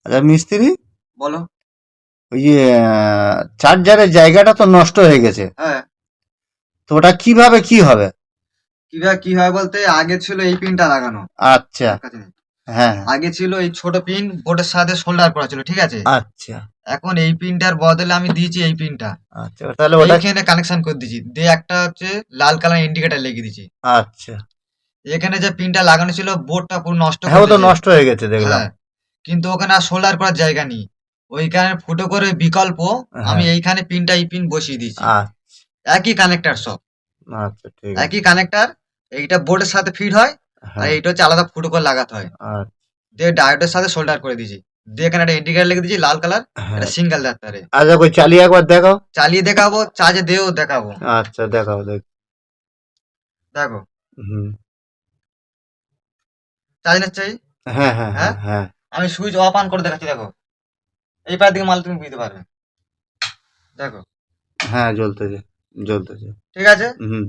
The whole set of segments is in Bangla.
আচ্ছা মিস্ত্রি, বলো। ওই যে চার্জারের জায়গাটা তো নষ্ট হয়ে গেছে, হ্যাঁ, তো ওটা কিভাবে কি হবে? কিভাবে কি হয় বলতে, আগে ছিল এই পিনটা লাগানো। আচ্ছা। আমার কাছে নেই। হ্যাঁ। আগে ছিল এই ছোট পিন বোর্ডের সাথে সোল্ডার করা ছিল, ঠিক আছে। আচ্ছা। এখন এই পিনটার বদলে আমি দিয়েছি এই পিনটা, আচ্ছা তাহলে ওটা। এইখানে কানেকশন করে দিয়েছি, দিয়ে একটা হচ্ছে লাল কালার ইন্ডিকেটর লাগিয়ে দিয়েছি। আচ্ছা। এখানে যে পিনটা লাগানো ছিল বোর্ডটা পুরো নষ্ট হ্যাঁ করে ও তো দিয়েছে। নষ্ট হয়ে গেছে দেখলাম। হ্যাঁ, কিন্তু ওখানে আর সোল্ডার করার জায়গা নেই, ওইখানে ফুটো করে বিকল্প আমি হ্যাঁ। এইখানে পিনটা এই পিন বসিয়ে দিয়েছি। আচ্ছা। একই কানেক্টর সব, আচ্ছা ঠিক আছে। একই কানেক্টর। এইটা বোর্ডের সাথে ফিট হয়, আর হ্যাঁ। এইটা হচ্ছে আলাদা ফুটো করে লাগাতে হয়। আচ্ছা। দিয়ে ডায়োডের সাথে সোল্ডার করে দিয়েছি, দিয়ে এখানে একটা ইন্ডিকেটর লিখে দিয়েছি লাল কালার, হ্যাঁ। এটা সিঙ্গেল ডাক্তারে। আচ্ছা কই চালিয়ে একবার দেখাও। চালিয়ে দেখাবো, চার্জে দিয়েও দেখাবো। আচ্ছা দেখাও দেখ। দেখো, হুম। চার্জ নিচ্ছে। হ্যাঁ হ্যাঁ হ্যাঁ হ্যাঁ, হ্যাঁ। আমি সুইচ অফ অন করে দেখাচ্ছি, দেখো। এই পায়ের দিকে মাল তুমি বুঝতে পারবে, দেখো। হ্যাঁ জ্বলতেছে জ্বলতেছে। ঠিক আছে, হুম।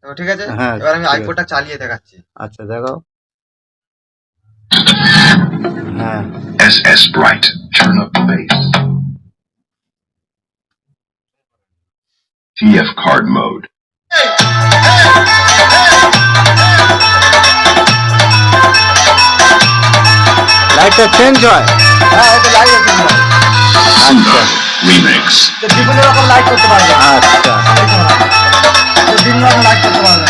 দেখো ঠিক আছে। হ্যাঁ এবার আমি ঠিক আছে। আইপডটা চালিয়ে দেখাচ্ছি। আচ্ছা দেখাও। হ্যাঁ। SS Bright. Turn up the bass. TF card mode. লাইটটা চেঞ্জ হয়। হ্যাঁ, এটা লাইট আছে, আচ্ছা। Remix. বিভিন্ন রকম লাইট করতে পারবে। আচ্ছা। বিভিন্ন রকম লাইট করতে পারবে।